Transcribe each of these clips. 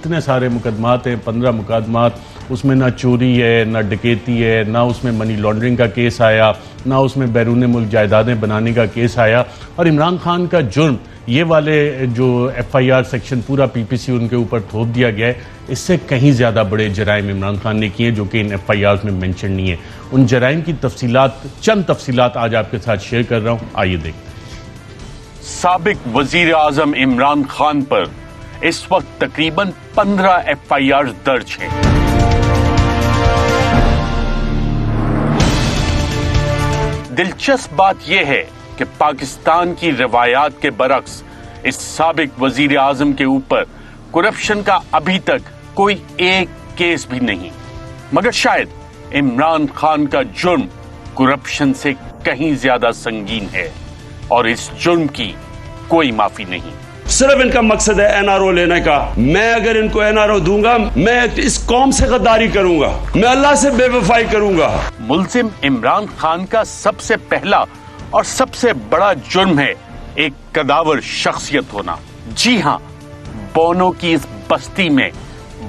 اتنے سارے مقدمات ہیں، 15 مقدمات، اس میں نہ چوری ہے، نہ ڈکیتی ہے، نہ اس میں منی لانڈرنگ کا کیس آیا، نہ اس میں بیرون ملک جائیدادیں بنانے کا کیس آیا، اور عمران خان کا جرم یہ والے جو ایف آئی آر سیکشن پورا پی پی سی ان کے اوپر تھوپ دیا گیا ہے، اس سے کہیں زیادہ بڑے جرائم عمران خان نے کیے جو کہ ان ایف آئی آرز میں مینشن نہیں ہے۔ ان جرائم کی تفصیلات، چند تفصیلات آج آپ کے ساتھ شیئر کر رہا ہوں، آئیے دیکھتے ہیں۔ سابق وزیر اعظم عمران خان پر اس وقت تقریباً 15 ایف آئی آر درج ہیں۔ دلچسپ بات یہ ہے کہ پاکستان کی روایات کے برعکس اس سابق وزیر اعظم کے اوپر کرپشن کا ابھی تک کوئی ایک کیس بھی نہیں، مگر شاید عمران خان کا جرم کرپشن سے کہیں زیادہ سنگین ہے اور اس جرم کی کوئی معافی نہیں۔ صرف ان کا مقصد ہے این آر او لینے کا۔ میں اگر ان کو این آر او دوں گا، میں اس قوم سے غداری کروں گا، میں اللہ سے بے وفائی کروں گا۔ ملزم عمران خان کا سب سے پہلا اور سب سے بڑا جرم ہے ایک قداور شخصیت ہونا۔ جی ہاں، بونو کی اس بستی میں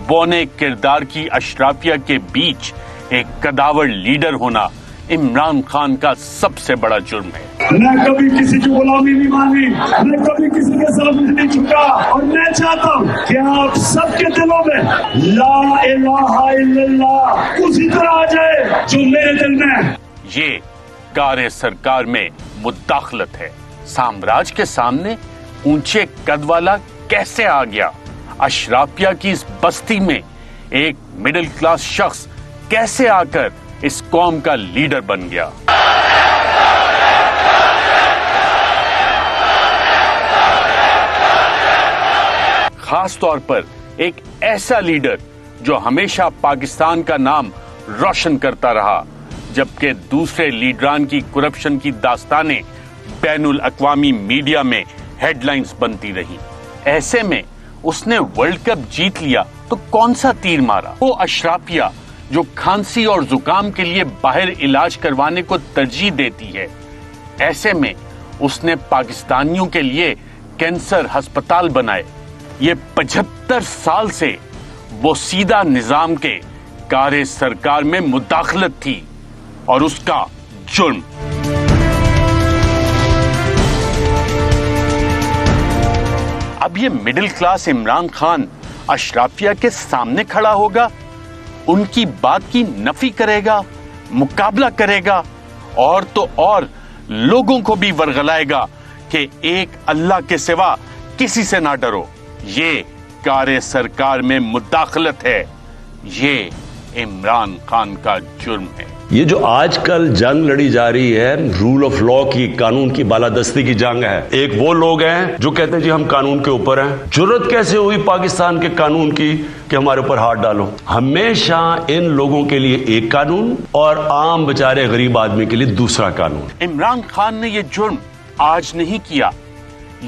بونے کردار کی اشرافیہ کے بیچ ایک قداور لیڈر ہونا عمران خان کا سب سے بڑا جرم ہے۔ میں کبھی کسی کی غلامی نہیں مانی، میں کبھی کسی کے سامنے نہیں جھکا، اور میں چاہتا ہوں کہ آپ سب کے دلوں میں لا الہ الا اللہ اسی طرح آ جائے جو میرے دل میں ہے۔ یہ کار سرکار میں مداخلت ہے۔ سامراج کے سامنے اونچے قد والا کیسے آ گیا؟ اشرافیہ کی اس بستی میں ایک مڈل کلاس شخص کیسے آ کر اس قوم کا لیڈر بن گیا؟ خاص طور پر ایک ایسا لیڈر جو ہمیشہ پاکستان کا نام روشن کرتا رہا، جبکہ دوسرے لیڈران کی کرپشن کی داستانیں بین الاقوامی میڈیا میں ہیڈ لائنز بنتی رہی۔ ایسے میں اس نے ورلڈ کپ جیت لیا تو کون سا تیر مارا؟ وہ اشرافیہ جو کھانسی اور زکام کے لیے باہر علاج کروانے کو ترجیح دیتی ہے، ایسے میں اس نے پاکستانیوں کے لیے کینسر ہسپتال بنائے۔ یہ 75 سال سے وہ سیدھا نظام کے کار سرکار میں مداخلت تھی اور اس کا جرم۔ اب یہ مڈل کلاس عمران خان اشرافیہ کے سامنے کھڑا ہوگا، ان کی بات کی نفی کرے گا، مقابلہ کرے گا، اور تو اور لوگوں کو بھی ورغلائے گا کہ ایک اللہ کے سوا کسی سے نہ ڈرو۔ یہ کار سرکار میں مداخلت ہے، یہ عمران خان کا جرم ہے۔ یہ جو آج کل جنگ لڑی جا رہی ہے، رول آف لا کی، قانون کی بالادستی کی جنگ ہے۔ ایک وہ لوگ ہیں جو کہتے ہیں جی ہم قانون کے اوپر ہیں۔ جرأت کیسے ہوئی پاکستان کے قانون کی کہ ہمارے اوپر ہاتھ ڈالو؟ ہمیشہ ان لوگوں کے لیے ایک قانون اور عام بیچارے غریب آدمی کے لیے دوسرا قانون۔ عمران خان نے یہ جرم آج نہیں کیا،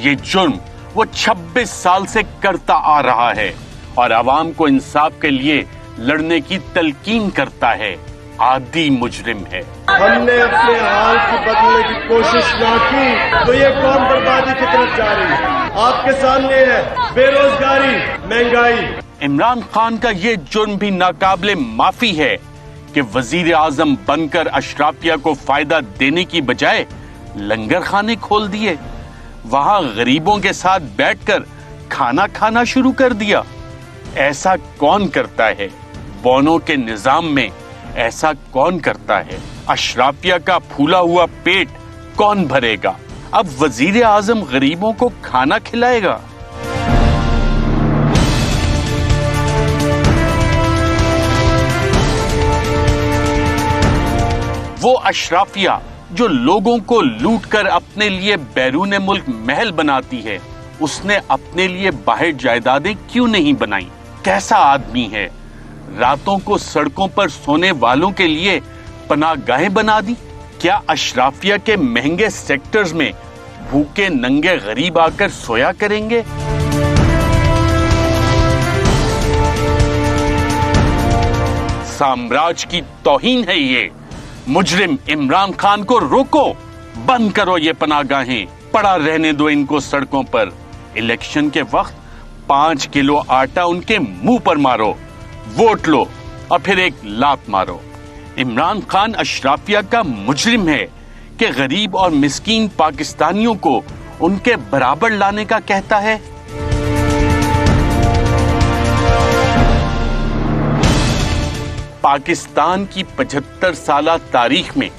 یہ جرم وہ 26 سال سے کرتا آ رہا ہے اور عوام کو انصاف کے لیے لڑنے کی تلقین کرتا ہے۔ عادی مجرم ہے۔ ہم نے اپنے حال کو بدلنے کی کوشش نہ کی تو یہ قوم بربادی کی طرف جا رہی ہے۔ آپ کے سامنے ہے بے روزگاری، مہنگائی۔ عمران خان کا یہ جرم بھی ناقابل معافی ہے کہ وزیر اعظم بن کر اشرافیہ کو فائدہ دینے کی بجائے لنگر خانے کھول دیے، وہاں غریبوں کے ساتھ بیٹھ کر کھانا کھانا شروع کر دیا۔ ایسا کون کرتا ہے؟ بونو کے نظام میں ایسا کون کرتا ہے؟ اشرافیہ کا پھولا ہوا پیٹ کون بھرے گا؟ اب وزیر اعظم غریبوں کو کھانا کھلائے گا؟ وہ اشرافیہ جو لوگوں کو لوٹ کر اپنے لیے بیرون ملک محل بناتی ہے، اس نے اپنے لیے باہر جائیدادیں کیوں نہیں بنائیں؟ کیسا آدمی ہے؟ راتوں کو سڑکوں پر سونے والوں کے لیے پناہ گاہیں بنا دی؟ کیا اشرافیہ کے مہنگے سیکٹرز میں بھوکے ننگے غریب آ کر سویا کریں گے؟ سامراج کی توہین ہے یہ۔ مجرم عمران خان کو روکو، بند کرو یہ پناہ گاہیں، پڑا رہنے دو ان کو سڑکوں پر۔ الیکشن کے وقت 5 किलो आटा उनके मुंह पर मारो, वोट लो और फिर एक लात मारो। इमरान खान अशराफिया का मुजरिम है कि गरीब और मिस्कीन पाकिस्तानियों को उनके बराबर लाने का कहता है। पाकिस्तान की 75 साल तारीख में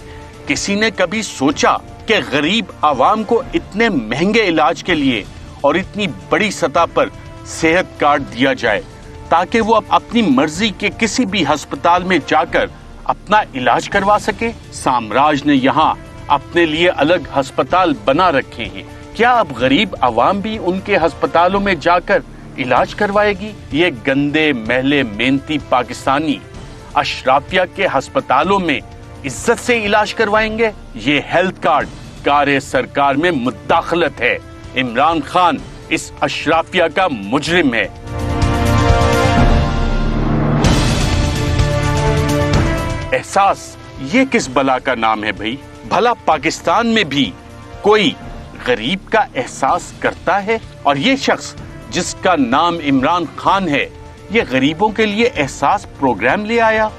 किसी ने कभी सोचा कि गरीब आवाम को इतने महंगे इलाज के लिए और इतनी बड़ी सतह पर सेहत कार्ड दिया जाए ताकि वो अपनी मर्जी के किसी भी अस्पताल में जाकर अपना इलाज करवा सके? साम्राज्य ने यहाँ अपने लिए अलग अस्पताल बना रखे हैं। क्या अब गरीब आवाम भी उनके अस्पतालों में जाकर इलाज करवाएगी? ये गंदे मैले मेहनती पाकिस्तानी अशराफिया के अस्पतालों में इज्जत से इलाज करवाएंगे? ये हेल्थ कार्ड कार्य सरकार में मुदाखलत है। इमरान खान इस अशराफिया का मुजरिम है। एहसास ये किस बला का नाम है भाई? भला पाकिस्तान में भी कोई गरीब का एहसास करता है? और ये शख्स जिसका नाम इमरान खान है, ये गरीबों के लिए एहसास प्रोग्राम ले आया।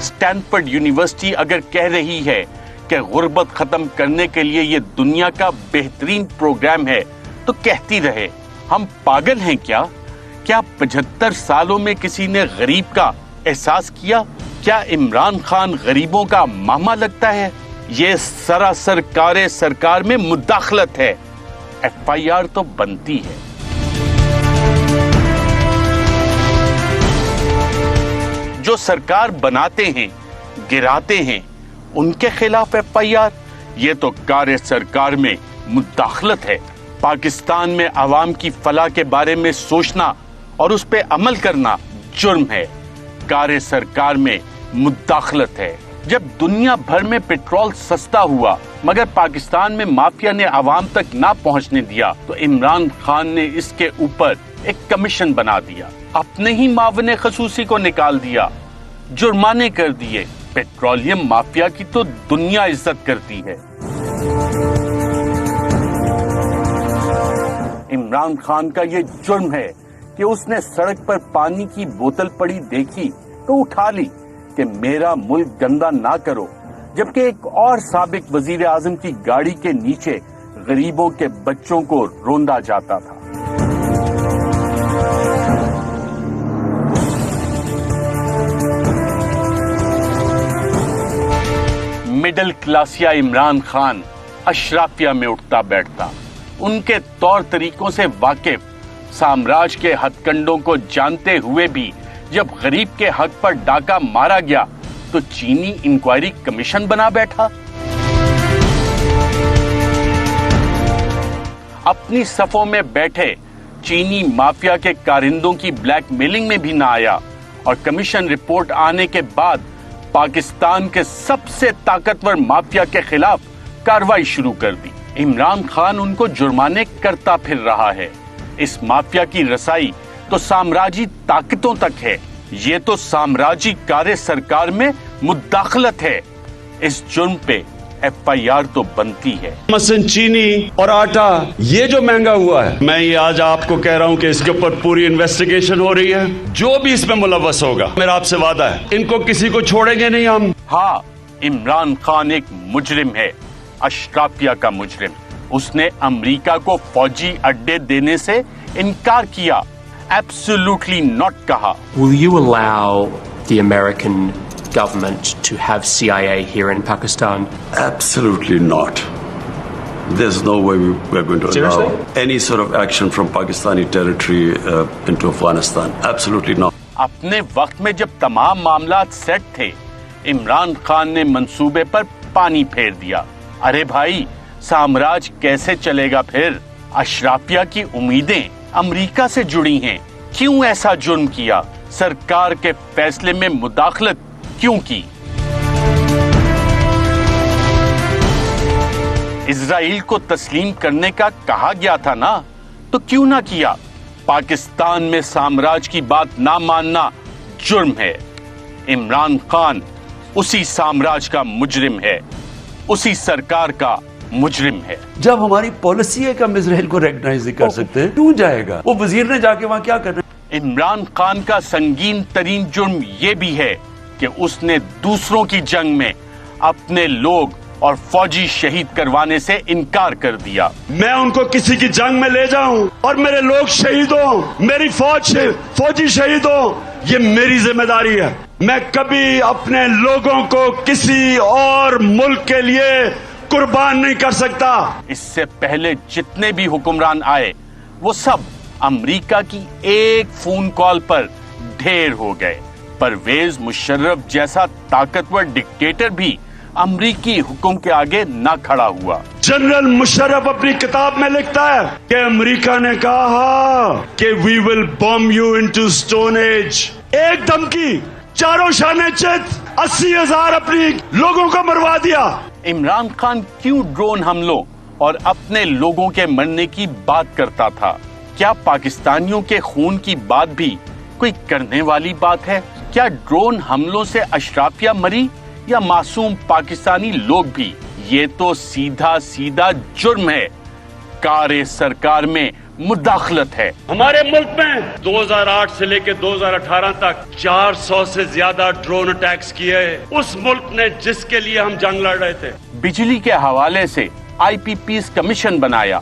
स्टैनफोर्ड यूनिवर्सिटी अगर कह रही है कि गुर्बत खत्म करने के लिए ये दुनिया का बेहतरीन प्रोग्राम है, तो कहती रहे। हम पागल हैं क्या? क्या 75 सालों में किसी ने गरीब का एहसास किया? क्या इमरान खान गरीबों का मामा लगता है? ये सरासर कार्य सरकार में मुदाखलत है। FIR तो बनती है। जो सरकार बनाते हैं, गिराते हैं, उनके खिलाफ FIR, ये तो कार्य सरकार में मुदाखलत है। पाकिस्तान में आवाम की फलाह के बारे में सोचना और उस पे अमल करना जुर्म है। कार्य सरकार में मुदाखलत है। जब दुनिया भर में पेट्रोल सस्ता हुआ मगर पाकिस्तान में माफिया ने आवाम तक ना पहुंचने दिया, तो इमरान खान ने इसके ऊपर एक कमीशन बना दिया, अपने ही मावने खसूसी को निकाल दिया, जुर्माने कर दिए। पेट्रोलियम माफिया की तो दुनिया इज्जत करती है। इमरान खान का ये जुर्म है कि उसने सड़क पर पानी की बोतल पड़ी देखी तो उठा ली कि मेरा मुल्क गंदा ना करो, जबकि एक और साबिक वजीर आजम की गाड़ी के नीचे गरीबों के बच्चों को रोंदा जाता था। मिडिल क्लासिया इमरान खान अशराफिया में उठता बैठता, उनके तौर तरीकों से वाकिफ, साम्राज्य के हथकंडों को जानते हुए भी जब गरीब के हक पर डाका मारा गया तो चीनी इंक्वायरी कमीशन बना बैठा। अपनी सफों में बैठे चीनी माफिया के कारिंदों की ब्लैकमेलिंग में भी ना आया और कमीशन रिपोर्ट आने के बाद पाकिस्तान के सबसे ताकतवर माफिया के खिलाफ कार्रवाई शुरू कर दी। इमरान खान उनको जुर्माने करता फिर रहा है। इस माफिया की रसाई तो साम्राज्यी ताकतों तक है। ये तो साम्राज्यी कार्य सरकार में मुदाखलत है। इस जुर्म पे FIR तो बनती है। मसन चीनी और आटा ये जो महंगा हुआ है, मैं ये आज आपको कह रहा हूं कि इसके ऊपर पूरी इन्वेस्टिगेशन हो रही है। जो भी इसमें मुलव्वस होगा, मेरा आपसे वादा है, इनको किसी को छोड़ेंगे नहीं हम। हाँ, इमरान खान एक मुजरिम है, अशराफिया का मुजरिम। उसने अमेरिका को फौजी अड्डे देने से इनकार किया, एब्सोल्युटली नॉट कहा। Will you allow the American government to have CIA here in Pakistan? Absolutely not. There's no way we're going to allow any sort of action from Pakistani territory into Afghanistan. Absolutely not. अपने वक्त में जब तमाम मामलात set थे, इमरान खान ने मंसूबे पर पानी फेर दिया। अरे भाई, साम्राज्य कैसे चलेगा फिर? अशराफिया की उम्मीदें अमेरिका से जुड़ी हैं। क्यों ऐसा जुर्म किया? सरकार के फैसले में मुदाखलत क्यों की? इजराइल को तस्लीम करने का कहा गया था ना, तो क्यों ना किया? पाकिस्तान में साम्राज्य की बात ना मानना जुर्म है। इमरान खान उसी साम्राज्य का मुजरिम है, उसी सरकार का मुजरिम है। जब हमारी पॉलिसी है कि हम इसराइल को रिकॉग्नाइज नहीं कर सकते, क्यों जाएगा वो? वजीर ने जाके वहां क्या करना? इमरान खान का संगीन तरीन जुर्म ये भी है कि उसने दूसरों की जंग में अपने लोग और फौजी शहीद करवाने से इनकार कर दिया। मैं उनको किसी की जंग में ले जाऊं और मेरे लोग शहीद हों, मेरी फौजी शहीद हो, ये मेरी जिम्मेदारी है। मैं कभी अपने लोगों को किसी और मुल्क के लिए कुर्बान नहीं कर सकता। इससे पहले जितने भी हुक्मरान आए वो सब अमेरिका की एक फोन कॉल पर ढेर हो गए। परवेज मुशर्रफ जैसा ताकतवर डिक्टेटर भी अमरीकी हुक्म के आगे ना खड़ा हुआ। जनरल मुशर्रफ अपनी किताब में लिखता है कि अमेरिका ने कहा कि we will bomb you into stone age. एक धमकी, चारों शाने चित, 80,000 अपनी लोगों को मरवा दिया। इमरान खान क्यों ड्रोन हमलों और अपने लोगों के मरने की बात करता था? क्या पाकिस्तानियों के खून की बात भी कोई करने वाली बात है? क्या ड्रोन हमलों से अशराफिया मरी या मासूम पाकिस्तानी लोग भी? ये तो सीधा सीधा जुर्म है, कारे सरकार में मुदाखलत है। हमारे मुल्क में 2008 से लेकर 2018 तक 400 से ज्यादा ड्रोन अटैक्स किए उस मुल्क ने जिसके लिए हम जंग लड़ रहे थे। बिजली के हवाले से IPP's कमीशन बनाया,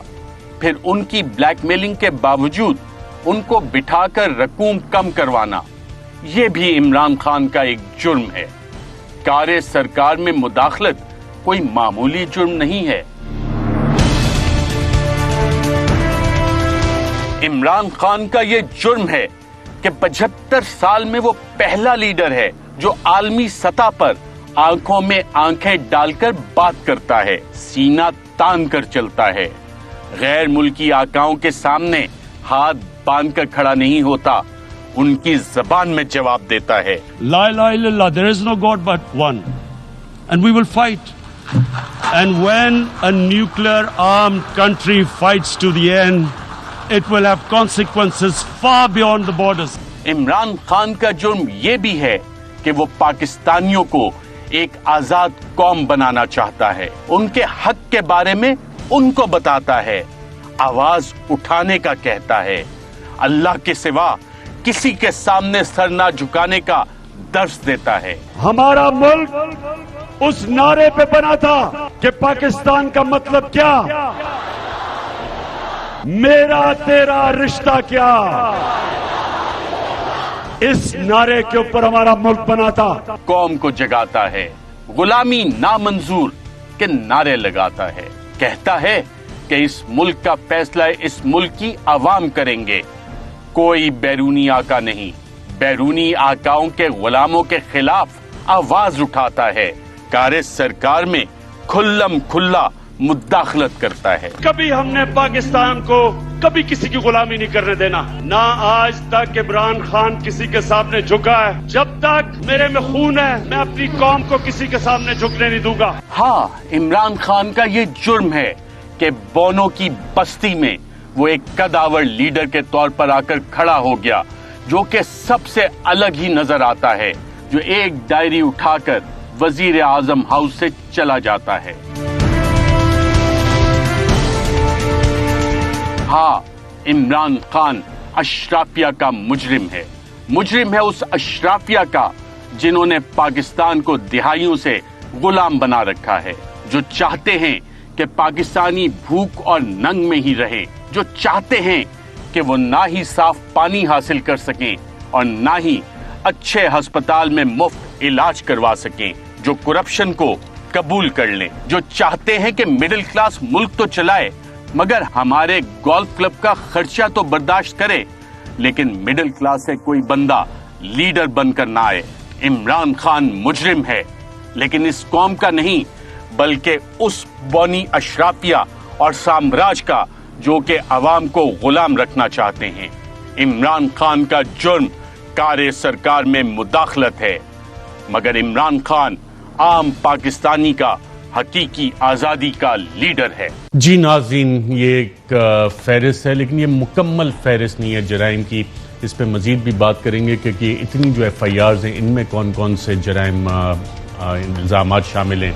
फिर उनकी ब्लैकमेलिंग के बावजूद उनको बिठाकर रकूम कम करवाना, ये भी इमरान खान का एक जुर्म है। कारे सरकार में मुदाखलत कोई मामूली जुर्म नहीं है। इमरान खान का ये जुर्म है कि 75 साल में वो पहला लीडर है जो आलमी सतह पर आंखों में आंखें डालकर बात करता है, सीना तान कर चलता है, गैर मुल्की आकाओं के सामने हाथ बांध कर खड़ा नहीं होता, उनकी जबान में जवाब देता है। La ilaha illallah, there is no God but one, and we will fight. And when a nuclear armed country fights to the end, it will have consequences far beyond the borders. Imran Khan का जुर्म ये भी है कि वो पाकिस्तानियों को एक आजाद कौम बनाना चाहता है, उनके हक के बारे में उनको बताता है, आवाज उठाने का कहता है, अल्लाह के सिवा किसी के सामने सर ना झुकाने का दर्स देता है। हमारा मुल्क उस नारे पे बना था कि पाकिस्तान का मतलब क्या, मेरा तेरा रिश्ता क्या। इस नारे के ऊपर हमारा मुल्क बना था। कौम को जगाता है, गुलामी नामंजूर के नारे लगाता है, कहता है कि इस मुल्क का फैसला इस मुल्क की आवाम करेंगे, कोई बैरूनी आका नहीं। बैरूनी आकाओं के गुलामों के खिलाफ आवाज उठाता है, कारे सरकार में खुल्लम खुल्ला मुदाखलत करता है। कभी हमने पाकिस्तान को कभी किसी की गुलामी नहीं करने देना, ना आज तक इमरान खान किसी के सामने झुका है। जब तक मेरे में खून है मैं अपनी कौम को किसी के सामने झुकने नहीं दूंगा। हाँ, इमरान खान का ये जुर्म है कि बोनो की बस्ती में वो एक कदावर लीडर के तौर पर आकर खड़ा हो गया, जो कि सबसे अलग ही नजर आता है, जो एक डायरी उठाकर वजीर आजम हाउस से चला जाता है। हाँ, इमरान खान अशराफिया का मुजरिम है। मुजरिम है उस अशराफिया का जिन्होंने पाकिस्तान को दिहाइयों से गुलाम बना रखा है, जो चाहते हैं कि पाकिस्तानी भूख और नंग में ही रहे, जो चाहते हैं कि वो ना ही साफ पानी हासिल कर सकें और ना ही अच्छे अस्पताल में मुफ्त इलाज करवा सकें, जो करप्शन को कबूल कर लें, जो चाहते हैं कि मिडिल क्लास मुल्क तो चलाए मगर हमारे गोल्फ क्लब का खर्चा तो बर्दाश्त करे, लेकिन मिडिल क्लास से कोई बंदा लीडर बनकर ना आए। इमरान खान मुजरिम है, लेकिन इस कौम का नहीं बल्कि उस बौनी अशराफिया और साम्राज्य का जो कि अवाम को गुलाम रखना चाहते हैं। इमरान खान का जुर्म कारे सरकार में मुदाखलत है, मगर इमरान खान आम पाकिस्तानी का हकीकी आजादी का लीडर है। जी नाज़रीन, ये एक फहरिस्त है, लेकिन ये मुकम्मल फहरिस्त नहीं है जराइम की। इस पे मजीद भी बात करेंगे क्योंकि इतनी जो FIRs हैं इनमें कौन कौन से जराइम इल्ज़ामात शामिल हैं।